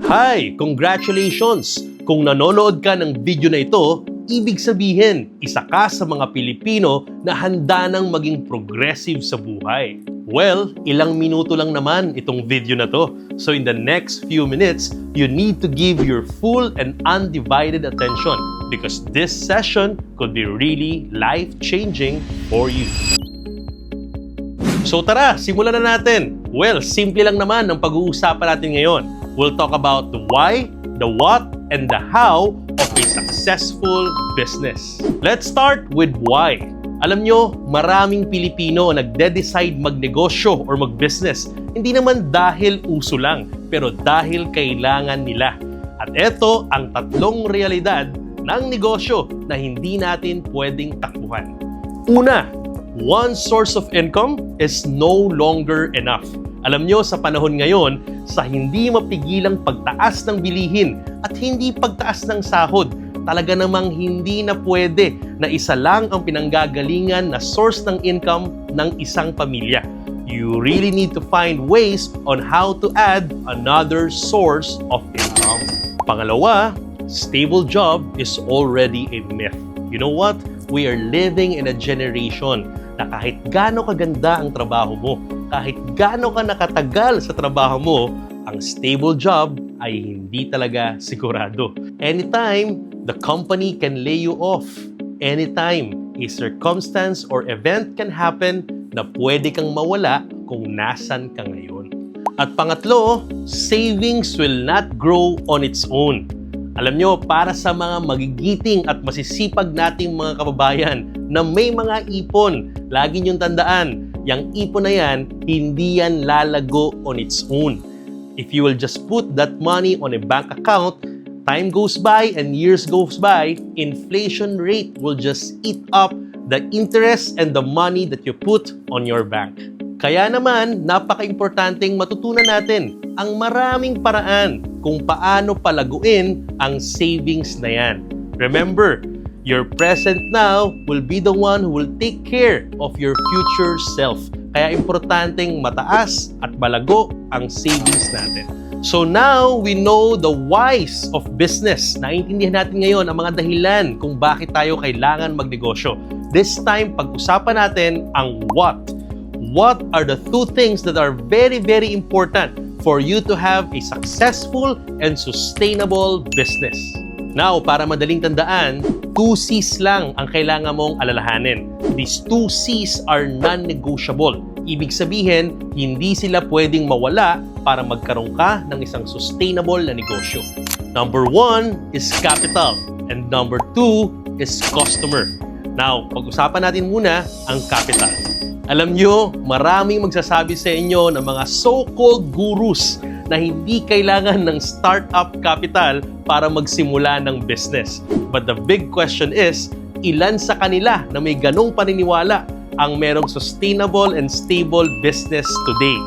Hi! Congratulations! Kung nanonood ka ng video na ito, ibig sabihin, isa ka sa mga Pilipino na handa nang maging progressive sa buhay. Well, ilang minuto lang naman itong video na to. So in the next few minutes, you need to give your full and undivided attention because this session could be really life-changing for you. So tara, simulan na natin. Well, simple lang naman ang pag-uusapan natin ngayon. We'll talk about the why, the what, and the how of a successful business. Let's start with why. Alam nyo, maraming Pilipino nagde-decide magnegosyo or mag-business. Hindi naman dahil uso lang, pero dahil kailangan nila. At ito ang tatlong realidad ng negosyo na hindi natin pwedeng takbuhan. Una, one source of income is no longer enough. Alam nyo, sa panahon ngayon, sa hindi mapigilang pagtaas ng bilihin at hindi pagtaas ng sahod, talaga namang hindi na pwede na isa lang ang pinanggagalingan na source ng income ng isang pamilya. You really need to find ways on how to add another source of income. Pangalawa, stable job is already a myth. You know what? We are living in a generation na kahit gaano kaganda ang trabaho mo, kahit gaano ka nakatagal sa trabaho mo, ang stable job ay hindi talaga sigurado. Anytime, the company can lay you off. Anytime, a circumstance or event can happen na pwede kang mawala kung nasan ka ngayon. At pangatlo, savings will not grow on its own. Alam nyo, para sa mga magigiting at masisipag nating mga kababayan na may mga ipon, lagi nyong tandaan, yung ipon na yan, hindi yan lalago on its own. If you will just put that money on a bank account, time goes by and years goes by, inflation rate will just eat up the interest and the money that you put on your bank. Kaya naman, napaka-importanteng matutunan natin ang maraming paraan kung paano palaguin ang savings na yan. Remember, your present now will be the one who will take care of your future self. Kaya importanteng mataas at malago ang savings natin. So now, we know the whys of business. Naiintindihan natin ngayon ang mga dahilan kung bakit tayo kailangan magnegosyo. This time, pag-usapan natin ang what. What are the two things that are very, very important for you to have a successful and sustainable business? Now, para madaling tandaan, 2 C's lang ang kailangan mong alalahanin. These 2 C's are non-negotiable. Ibig sabihin, hindi sila pwedeng mawala para magkaroon ka ng isang sustainable na negosyo. Number 1 is capital and number 2 is customer. Now, pag-usapan natin muna ang capital. Alam nyo, maraming magsasabi sa inyo ng mga so-called gurus na hindi kailangan ng startup capital para magsimula ng business. But the big question is, ilan sa kanila na may ganong paniniwala ang merong sustainable and stable business today?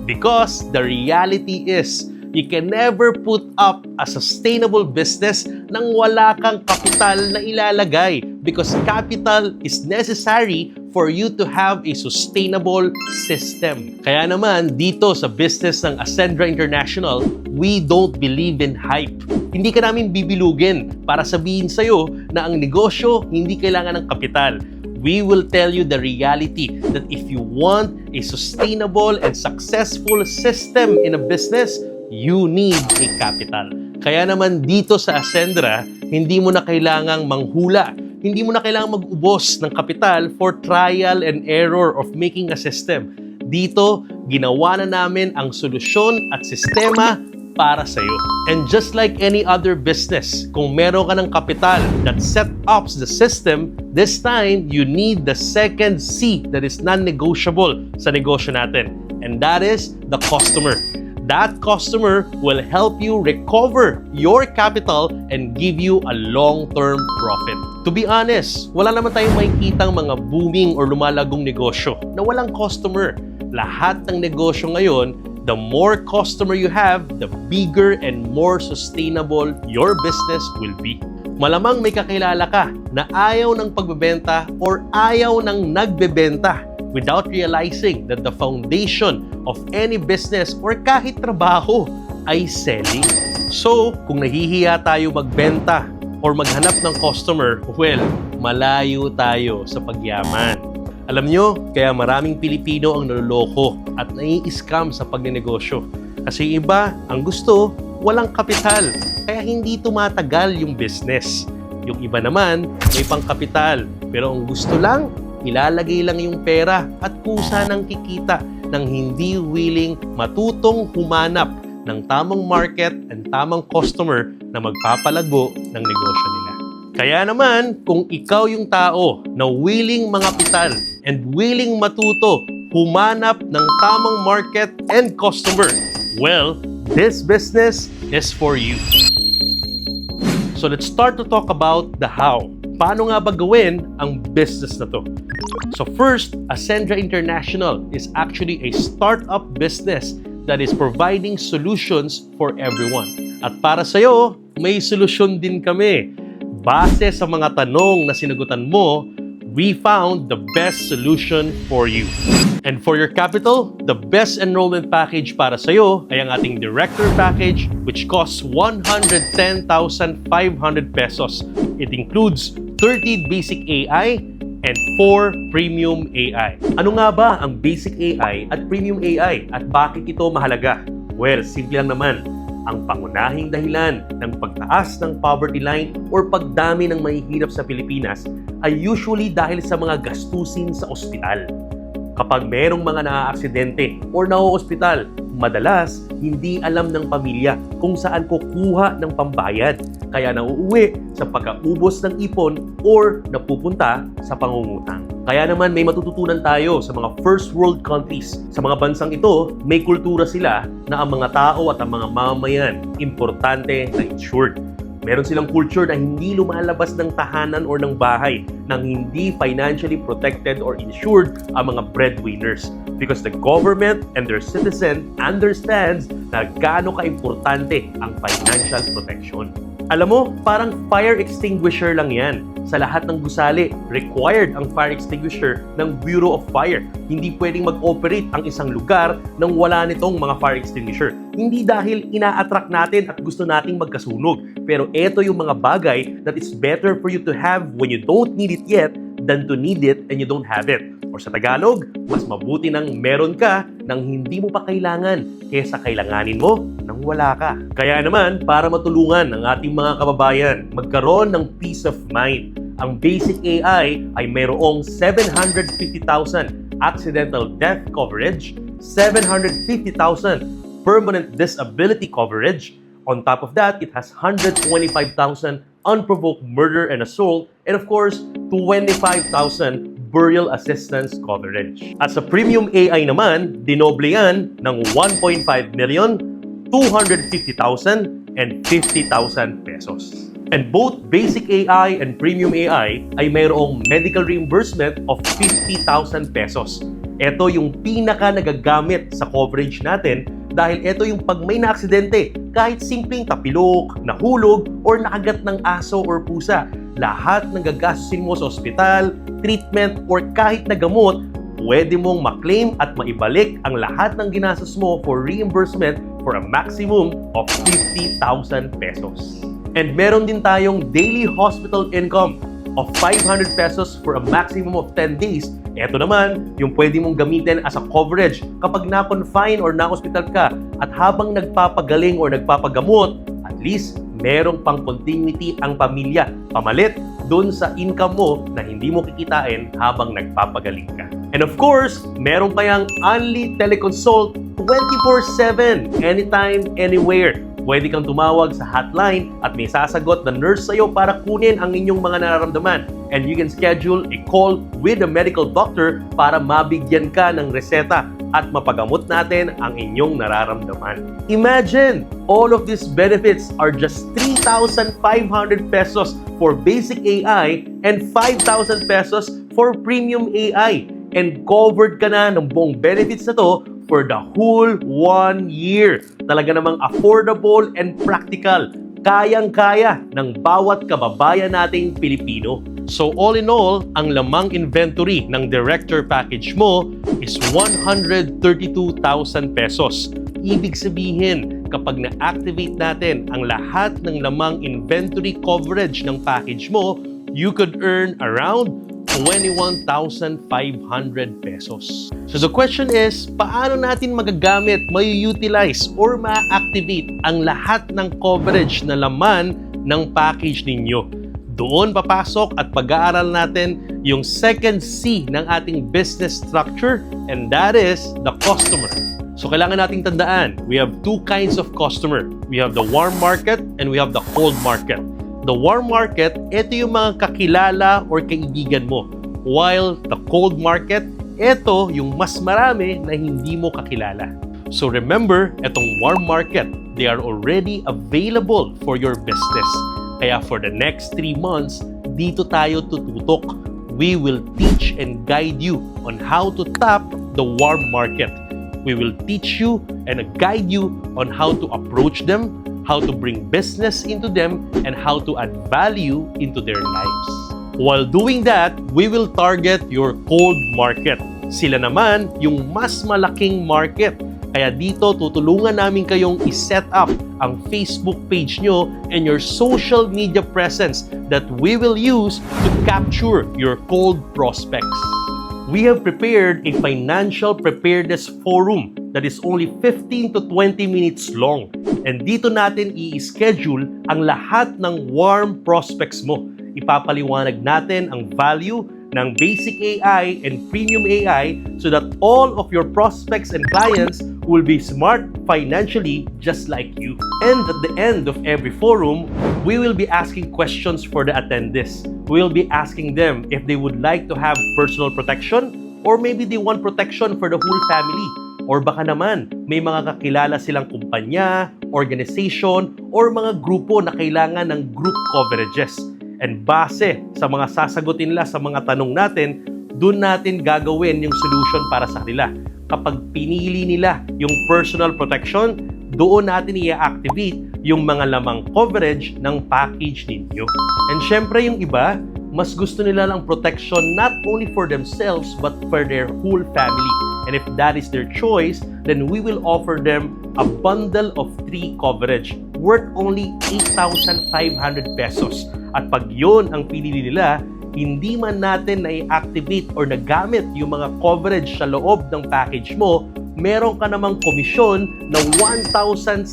Because the reality is, you can never put up a sustainable business nang wala kang kapital na ilalagay because capital is necessary for you to have a sustainable system. Kaya naman, dito sa business ng Ascendra International, we don't believe in hype. Hindi ka namin bibilugin para sabihin sa'yo na ang negosyo hindi kailangan ng kapital. We will tell you the reality that if you want a sustainable and successful system in a business, you need a capital. Kaya naman dito sa Ascendra, hindi mo na kailangang manghula. Hindi mo na kailangang mag-ubos ng kapital for trial and error of making a system. Dito, ginawa na namin ang solusyon at sistema para sa'yo. And just like any other business, kung meron ka ng kapital that set up the system, this time, you need the second C that is non-negotiable sa negosyo natin. And that is the customer. That customer will help you recover your capital and give you a long-term profit. To be honest, wala naman tayong makikitang mga booming or lumalagong negosyo na walang customer. Lahat ng negosyo ngayon, the more customer you have, the bigger and more sustainable your business will be. Malamang may kakilala ka na ayaw ng pagbebenta or ayaw ng nagbebenta without realizing that the foundation of any business or kahit trabaho ay selling. So, kung nahihiya tayo magbenta or maghanap ng customer, well, malayo tayo sa pagyaman. Alam nyo, kaya maraming Pilipino ang naloloko at nai-scam sa pagnenegosyo. Kasi iba, ang gusto, walang kapital, kaya hindi tumatagal yung business. Yung iba naman, may pangkapital, pero ang gusto lang, ilalagay lang yung pera at kusa ng kikita nang hindi willing matutong humanap ng tamang market and tamang customer na magpapalago ng negosyo nila. Kaya naman, kung ikaw yung tao na willing mangapital and willing matuto humanap ng tamang market and customer, well, this business is for you. So let's start to talk about the how. Paano nga ba gawin ang business na to? So first, Ascendra International is actually a startup business that is providing solutions for everyone. At para sa'yo, may solusyon din kami. Base sa mga tanong na sinagutan mo, we found the best solution for you. And for your capital, the best enrollment package para sa'yo ay ang ating Director Package, which costs 110,500 pesos. It includes 30 basic AI and 4 premium AI. Ano nga ba ang basic AI at premium AI at bakit ito mahalaga? Well, simple lang naman. Ang pangunahing dahilan ng pagtaas ng poverty line or pagdami ng mahihirap sa Pilipinas ay usually dahil sa mga gastusin sa ospital. Kapag merong mga naaaksidente or nauospital, madalas hindi alam ng pamilya kung saan kukuha ng pambayad. Kaya nauuwi sa pagkaubos ng ipon or napupunta sa pangungutang. Kaya naman may matututunan tayo sa mga first world countries. Sa mga bansang ito, may kultura sila na ang mga tao at ang mga mamamayan importante na insured. Meron silang culture na hindi lumalabas ng tahanan or ng bahay nang hindi financially protected or insured ang mga breadwinners because the government and their citizen understands na gaano ka-importante ang financial protection. Alam mo, parang fire extinguisher lang yan. Sa lahat ng gusali, required ang fire extinguisher ng Bureau of Fire. Hindi pwedeng mag-operate ang isang lugar nang wala nitong mga fire extinguisher. Hindi dahil ina-attract natin at gusto nating magkasunog. Pero ito yung mga bagay that it's better for you to have when you don't need it yet than to need it and you don't have it. Or sa Tagalog, mas mabuti nang meron ka nang hindi mo pa kailangan kaysa kailanganin mo nang wala ka. Kaya naman, para matulungan ang ating mga kababayan magkaroon ng peace of mind, ang basic AI ay mayroong 750,000 accidental death coverage, 750,000 permanent disability coverage. On top of that, it has 125,000 unprovoked murder and assault, and of course, 25,000 burial assistance coverage. At sa premium AI naman, dinoble yan ng 1.5 million, 250,000, and 50,000 pesos. And both basic AI and premium AI ay mayroong medical reimbursement of 50,000 pesos. Ito yung pinaka nagagamit sa coverage natin dahil ito yung pag may na-aksidente, kahit simpleng tapilok, nahulog, or nakagat ng aso or pusa, lahat ng gagastusin mo sa ospital, treatment, or kahit na gamot, pwede mong maklaim at maibalik ang lahat ng ginastos mo for reimbursement for a maximum of 50,000 pesos. And meron din tayong daily hospital income of 500 pesos for a maximum of 10 days. Ito naman, yung pwede mong gamitin as a coverage kapag na-confine or na-hospital ka at habang nagpapagaling or nagpapagamot, at least merong pang continuity ang pamilya pamalit doon sa income mo na hindi mo kikitain habang nagpapagaling ka. And of course, meron kayang only teleconsult 24/7, anytime, anywhere. Pwede kang tumawag sa hotline at may sasagot na nurse sa'yo para kunin ang inyong mga nararamdaman. And you can schedule a call with a medical doctor para mabigyan ka ng reseta at mapagamot natin ang inyong nararamdaman. Imagine, all of these benefits are just 3,500 pesos for basic AI and 5,000 pesos for premium AI. And covered ka na ng buong benefits na to for the whole 1 year. Talaga namang affordable and practical. Kayang-kaya ng bawat kababayan nating Pilipino. So all in all, ang lamang inventory ng Director Package mo is 132,000 pesos. Ibig sabihin, kapag na-activate natin ang lahat ng lamang inventory coverage ng package mo, you could earn around 21,500 pesos. So the question is, paano natin magagamit, may-utilize, or ma-activate ang lahat ng coverage na laman ng package ninyo? Doon papasok at pag-aaral natin yung second C ng ating business structure, and that is the customer. So kailangan nating tandaan, we have two kinds of customer. We have the warm market and we have the cold market. The warm market, ito yung mga kakilala or kaibigan mo. While the cold market, ito yung mas marami na hindi mo kakilala. So remember, itong warm market, they are already available for your business. Kaya for the next 3 months, dito tayo tututok. We will teach and guide you on how to tap the warm market. We will teach you and guide you on how to approach them, how to bring business into them, and how to add value into their lives. While doing that, we will target your cold market. Sila naman yung mas malaking market. Kaya dito, tutulungan namin kayong i-set up ang Facebook page nyo and your social media presence that we will use to capture your cold prospects. We have prepared a financial preparedness forum that is only 15 to 20 minutes long. And dito natin i-schedule ang lahat ng warm prospects mo. Ipapaliwanag natin ang value ng basic AI and premium AI so that all of your prospects and clients will be smart financially just like you. And at the end of every forum, we will be asking questions for the attendees. We will be asking them if they would like to have personal protection or maybe they want protection for the whole family. Or baka naman, may mga kakilala silang kumpanya, organization, or mga grupo na kailangan ng group coverages. And base sa mga sasagutin nila sa mga tanong natin, doon natin gagawin yung solution para sa kanila. Kapag pinili nila yung personal protection, doon natin i-activate yung mga lamang coverage ng package ninyo. And syempre yung iba, mas gusto nila ng protection not only for themselves but for their whole family. And if that is their choice, then we will offer them a bundle of 3 coverage worth only 8,500 pesos. At pag yun ang pinili nila, hindi man natin na-activate or nagamit yung mga coverage sa loob ng package mo, meron ka namang komisyon na 1,700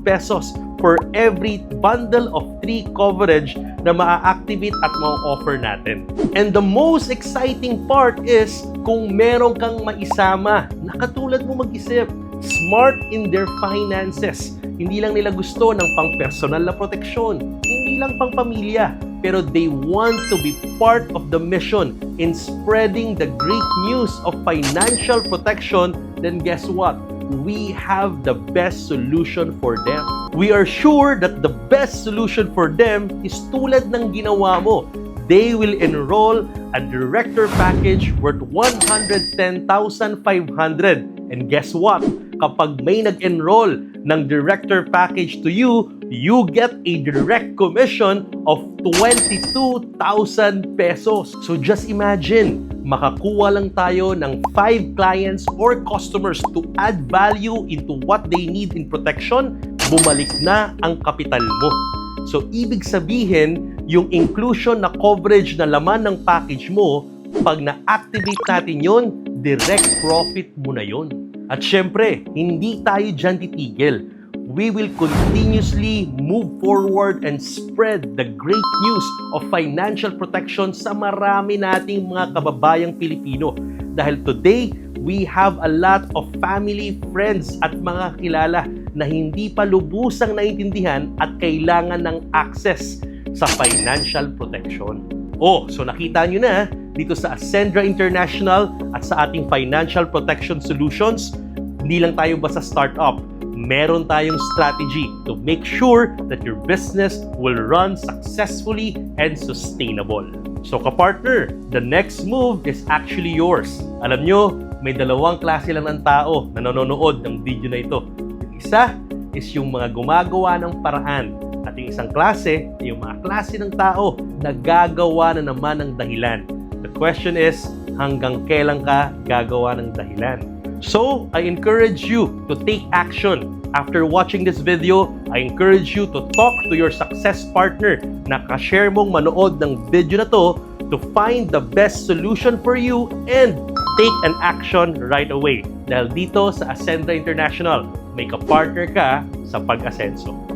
pesos for every bundle of 3 coverage na maa-activate at ma-offer natin. And the most exciting part is kung meron kang maisama na katulad mo mag-isip, smart in their finances. Hindi lang nila gusto ng pang-personal na proteksyon, hindi lang pang-pamilya, pero they want to be part of the mission in spreading the great news of financial protection, then guess what? We have the best solution for them. We are sure that the best solution for them is tulad ng ginawa mo. They will enroll a director package worth 110,500. And guess what? Kapag may nag-enroll ng director package to you, you get a direct commission of 22,000 pesos. So just imagine, makakuha lang tayo ng 5 clients or customers to add value into what they need in protection, bumalik na ang kapital mo. So ibig sabihin, yung inclusion na coverage na laman ng package mo, pag na-activate natin yon, direct profit mo na yon. At syempre, hindi tayo dyan titigil. We will continuously move forward and spread the great news of financial protection sa marami nating mga kababayang Pilipino. Dahil today, we have a lot of family, friends at mga kilala na hindi pa lubusang naiintindihan at kailangan ng access sa financial protection. Oh, so nakita nyo na dito sa Ascendra International at sa ating financial protection solutions, hindi lang tayo basta startup. Meron tayong strategy to make sure that your business will run successfully and sustainable. So kapartner, the next move is actually yours. Alam nyo, may dalawang klase lang ng tao na nanonood ng video na ito. Yung isa is yung mga gumagawa ng paraan. At yung isang klase ay yung mga klase ng tao na gagawa na naman ng dahilan. The question is, hanggang kailan ka gagawa ng dahilan? So, I encourage you to take action. After watching this video, I encourage you to talk to your success partner na ka-share mong manood ng video na to find the best solution for you and take an action right away. Dahil dito sa Ascenda International, may ka-partner ka sa pag-asenso.